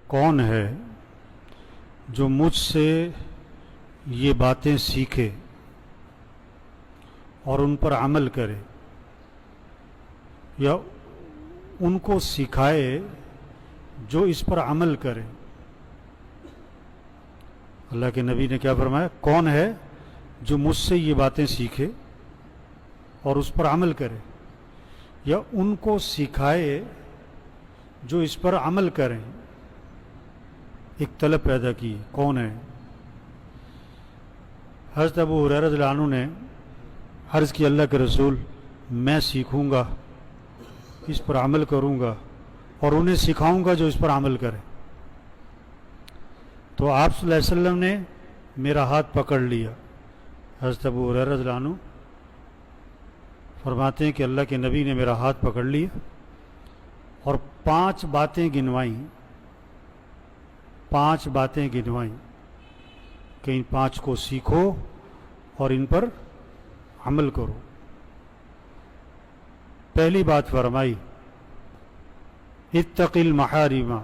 کون ہے جو مجھ سے یہ باتیں سیکھے اور ان پر عمل کرے یا ان کو سکھائے جو اس پر عمل کرے؟ اللہ کے نبی نے کیا فرمایا؟ کون ہے جو مجھ سے یہ باتیں سیکھے اور اس پر عمل کرے یا ان کو سکھائے جو اس پر عمل کریں؟ ایک طلب پیدا کی، کون ہے؟ حضرت ابو ہریرہ رضی اللہ عنہ نے عرض کی، اللہ کے رسول، میں سیکھوں گا، اس پر عمل کروں گا اور انہیں سکھاؤں گا جو اس پر عمل کرے۔ تو آپ صلی اللہ علیہ وسلم نے میرا ہاتھ پکڑ لیا۔ حضرت ابو ہریرہ رضی اللہ عنہ فرماتے ہیں کہ اللہ کے نبی نے میرا ہاتھ پکڑ لیا اور 5 باتیں گنوائیں، 5 باتیں گنوائیں کہ ان 5 کو سیکھو اور ان پر عمل کرو۔ پہلی بات فرمائی، اتق المحارم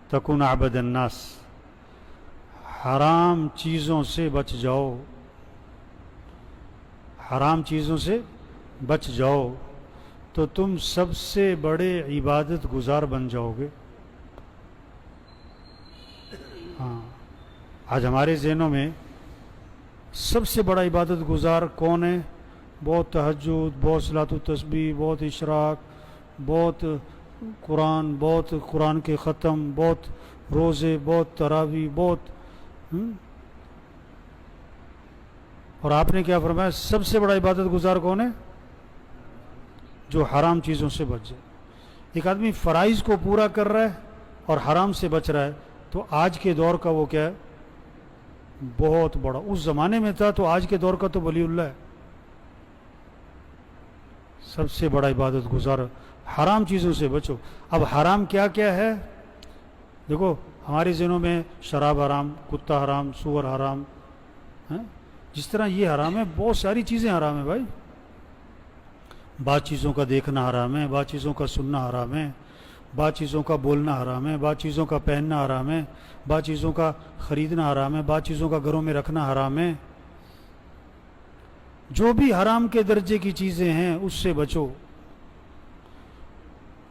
تکن عبد الناس، حرام چیزوں سے بچ جاؤ، حرام چیزوں سے بچ جاؤ تو تم سب سے بڑے عبادت گزار بن جاؤ گے۔ ہاں، آج ہمارے ذہنوں میں سب سے بڑا عبادت گزار کون ہے؟ بہت تہجد، بہت صلاۃ التسبیح، بہت اشراق، بہت قرآن، بہت قرآن کے ختم، بہت روزے، بہت تراویح، بہت اور آپ نے کیا فرمایا؟ سب سے بڑا عبادت گزار کون ہے؟ جو حرام چیزوں سے بچ جائے۔ ایک آدمی فرائض کو پورا کر رہا ہے اور حرام سے بچ رہا ہے تو آج کے دور کا وہ کیا ہے؟ بہت بڑا۔ اس زمانے میں تھا تو آج کے دور کا تو ولی اللہ ہے۔ سب سے بڑا عبادت گزار، حرام چیزوں سے بچو۔ اب حرام کیا کیا ہے؟ دیکھو، ہمارے ذہنوں میں شراب حرام، کتا حرام، سور حرام، جس طرح یہ حرام ہے بہت ساری چیزیں حرام ہیں بھائی۔ بعض چیزوں کا دیکھنا حرام ہے، بعض چیزوں کا سننا حرام ہے، بعض چیزوں کا بولنا حرام ہے، بعض چیزوں کا پہننا حرام ہے، بعض چیزوں کا خریدنا حرام ہے، بعض چیزوں کا گھروں میں رکھنا حرام ہے۔ جو بھی حرام کے درجے کی چیزیں ہیں اس سے بچو،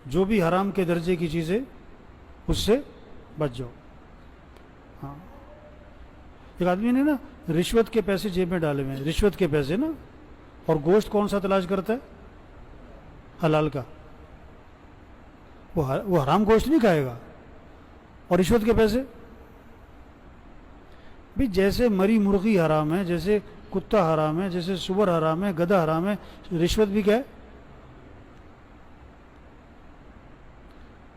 جو بھی حرام کے درجے کی چیزیں اس سے بچ جاؤ۔ ہاں، ایک آدمی نے نا رشوت کے پیسے جیب میں ڈالے ہوئے ہیں، رشوت کے پیسے نا، اور گوشت کون سا تلاش کرتا ہے؟ حلال کا۔ وہ حرام گوشت نہیں کھائے گا، اور رشوت کے پیسے بھی، جیسے مری مرغی حرام ہے، جیسے کتا حرام ہے، جیسے سور حرام ہے، گدھا حرام ہے، رشوت بھی کیا ہے؟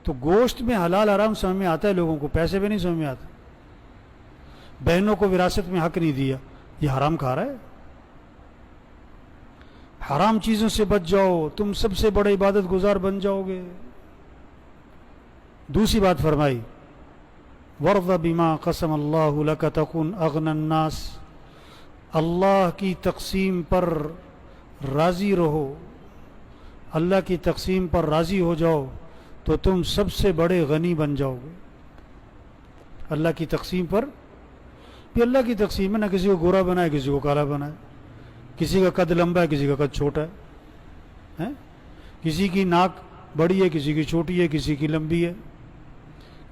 تو گوشت میں حلال حرام سمجھ میں آتا ہے لوگوں کو، پیسے بھی نہیں سمجھ میں آتا۔ بہنوں کو وراثت میں حق نہیں دیا، یہ حرام کھا رہا ہے۔ حرام چیزوں سے بچ جاؤ، تم سب سے بڑے عبادت گزار بن جاؤ گے۔ دوسری بات فرمائی، وَارْضَ بِمَا قَسَمَ اللَّهُ لَكَ تَكُنْ أَغْنَى النَّاسِ، اللہ کی تقسیم پر راضی رہو، اللہ کی تقسیم پر راضی ہو جاؤ تو تم سب سے بڑے غنی بن جاؤ گے۔ اللہ کی تقسیم پر بھی، اللہ کی تقسیم ہے، نہ کسی کو گورا بنائے کسی کو کالا بنائے، کسی کا قد لمبا ہے کسی کا قد چھوٹا ہے، کسی کی ناک بڑی ہے کسی کی چھوٹی ہے، کسی کی لمبی ہے،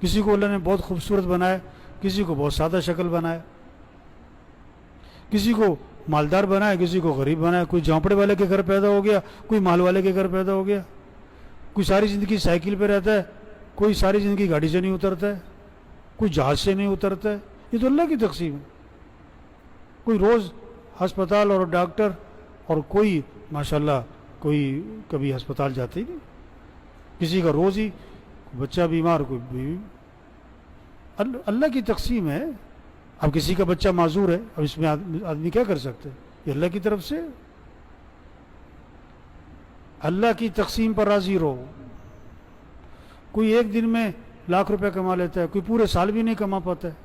کسی کو اللہ نے بہت خوبصورت بنایا، کسی کو بہت سادہ شکل بنایا، کسی کو مالدار بنایا کسی کو غریب بنایا، کوئی جھونپڑے والے کے گھر پیدا ہو گیا، کوئی مال والے کے گھر پیدا ہو گیا، کوئی ساری زندگی سائیکل پہ رہتا ہے، کوئی ساری زندگی گاڑی سے نہیں اترتا ہے، کوئی جہاز سے نہیں اترتا ہے۔ یہ تو اللہ کی تقسیم ہے۔ کوئی روز ہسپتال اور ڈاکٹر، اور کوئی ماشاءاللہ کوئی کبھی ہسپتال جاتے ہی نہیں، کسی کا روز ہی بچہ بیمار، کوئی بیوی۔ اللہ کی تقسیم ہے۔ اب کسی کا بچہ معذور ہے، اب اس میں آدمی کیا کر سکتے ہیں؟ یہ اللہ کی طرف سے۔ اللہ کی تقسیم پر راضی رہو۔ کوئی ایک دن میں لاکھ روپے کما لیتا ہے، کوئی پورے سال بھی نہیں کما پاتا ہے۔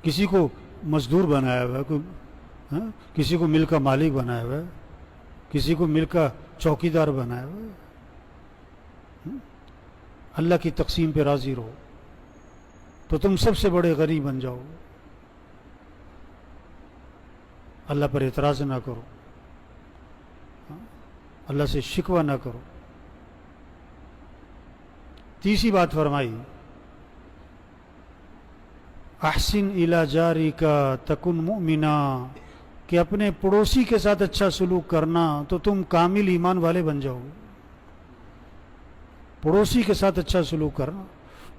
کسی کو مزدور بنایا ہوا ہے، کسی کو ملک کا مالک بنایا ہوا ہے، کسی کو ملک کا چوکیدار بنایا ہوا ہے۔ اللہ کی تقسیم پہ راضی رہو تو تم سب سے بڑے غنی بن جاؤ. اللہ پر اعتراض نہ کرو, اللہ سے شکوہ نہ کرو. تیسری بات فرمائی احسن الی جارک تکن مؤمنا, کہ اپنے پڑوسی کے ساتھ اچھا سلوک کرنا تو تم کامل ایمان والے بن جاؤ گے. پڑوسی کے ساتھ اچھا سلوک کرنا,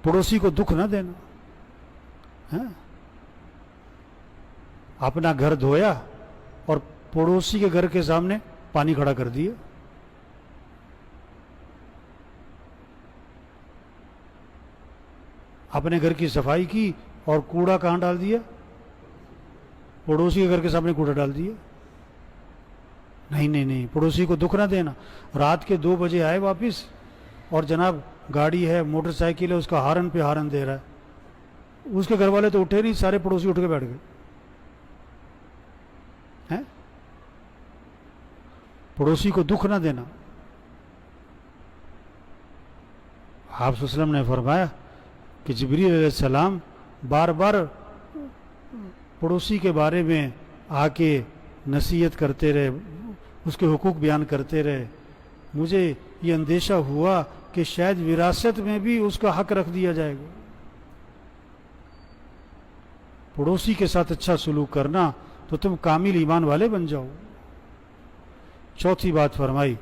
پڑوسی کو دکھ نہ دینا. اپنا گھر دھویا اور پڑوسی کے گھر کے سامنے پانی کھڑا کر دیا. اپنے گھر کی صفائی کی اور کوڑا کہاں ڈال دیا؟ پڑوسی کے گھر کے سامنے کوڑا ڈال دیا. نہیں نہیں نہیں, پڑوسی کو دکھ نہ دینا. رات کے 2 بجے آئے واپس اور جناب گاڑی ہے, موٹر سائیکل ہے, اس کا ہارن پہ ہارن دے رہا ہے. اس کے گھر والے تو اٹھے نہیں, سارے پڑوسی اٹھ کے بیٹھ گئے. پڑوسی کو دکھ نہ دینا. آپ صلی اللہ علیہ وسلم نے فرمایا کہ جبریل علیہ السلام بار بار پڑوسی کے بارے میں آ کے نصیحت کرتے رہے, اس کے حقوق بیان کرتے رہے. مجھے یہ اندیشہ ہوا کہ شاید وراثت میں بھی اس کا حق رکھ دیا جائے گا. پڑوسی کے ساتھ اچھا سلوک کرنا تو تم کامل ایمان والے بن جاؤ. چوتھی بات فرمائی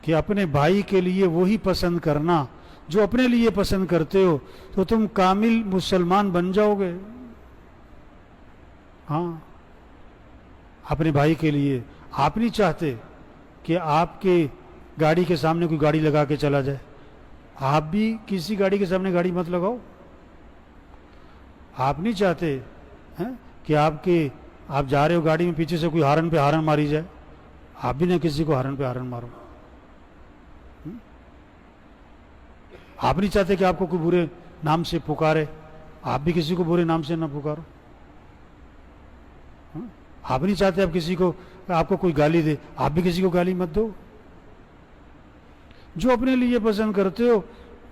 کہ اپنے بھائی کے لیے وہی پسند کرنا جو اپنے لیے پسند کرتے ہو تو تم کامل مسلمان بن جاؤ گے. ہاں, اپنے بھائی کے لیے آپ نہیں چاہتے کہ آپ کے گاڑی کے سامنے کوئی گاڑی لگا کے چلا جائے. آپ بھی کسی گاڑی کے سامنے گاڑی مت لگاؤ. آپ نہیں چاہتے کہ آپ جا رہے ہو گاڑی میں, پیچھے سے کوئی ہارن پہ ہارن ماری جائے. آپ بھی نہ کسی کو ہارن پہ ہارن مارو. آپ نہیں چاہتے کہ آپ کو کوئی برے نام سے پکارے. آپ بھی کسی کو برے نام سے نہ پکارو. آپ نہیں چاہتے آپ کو کوئی گالی دے. آپ بھی کسی کو گالی مت دو. جو اپنے لیے پسند کرتے ہو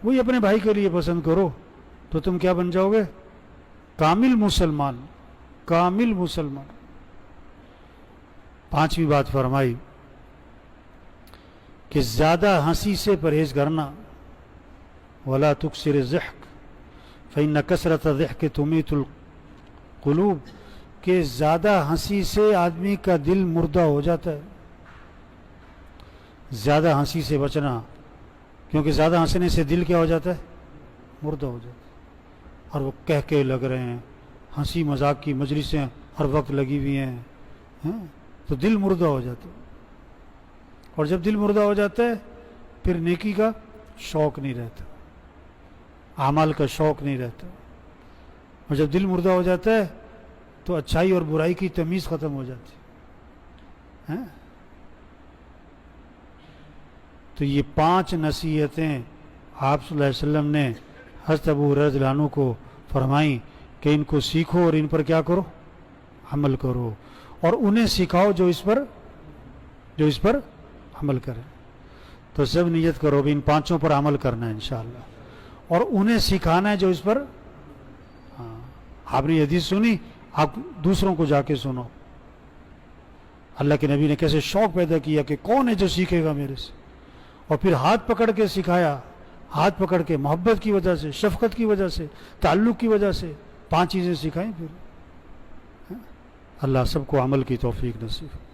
وہی اپنے بھائی کے لیے پسند کرو تو تم کیا بن جاؤ گے؟ کامل مسلمان. کامل مسلمان. پانچویں بات فرمائی کہ زیادہ ہنسی سے پرہیز کرنا. ولا تکثر الضحک فإن کثرة الضحک تمیت القلوب, کہ زیادہ ہنسی سے آدمی کا دل مردہ ہو جاتا ہے. زیادہ ہنسی سے بچنا, کیونکہ زیادہ ہنسنے سے دل کیا ہو جاتا ہے؟ مردہ ہو جاتا ہے. اور وہ کہہ کے لگ رہے ہیں, ہنسی مذاق کی مجلسیں ہر وقت لگی ہوئی ہیں, تو دل مردہ ہو جاتا ہے. اور جب دل مردہ ہو جاتا ہے پھر نیکی کا شوق نہیں رہتا, اعمال کا شوق نہیں رہتا. اور جب دل مردہ ہو جاتا ہے تو اچھائی اور برائی کی تمیز ختم ہو جاتی ہے. تو یہ 5 نصیحتیں آپ صلی اللہ علیہ وسلم نے حضرت ابو ہریرہ رضی اللہ عنہ کو فرمائیں کہ ان کو سیکھو اور ان پر کیا کرو؟ عمل کرو. اور انہیں سکھاؤ جو اس پر عمل کرے. تو سب نیت کرو بھی ان 5 پر عمل کرنا ہے انشاءاللہ, اور انہیں سکھانا ہے جو اس پر. آپ نے حدیث سنی, آپ دوسروں کو جا کے سنو. اللہ کے نبی نے کیسے شوق پیدا کیا کہ کون ہے جو سیکھے گا میرے سے, اور پھر ہاتھ پکڑ کے سکھایا. ہاتھ پکڑ کے محبت کی وجہ سے, شفقت کی وجہ سے, تعلق کی وجہ سے 5 چیزیں سکھائیں. پھر اللہ سب کو عمل کی توفیق نصیب.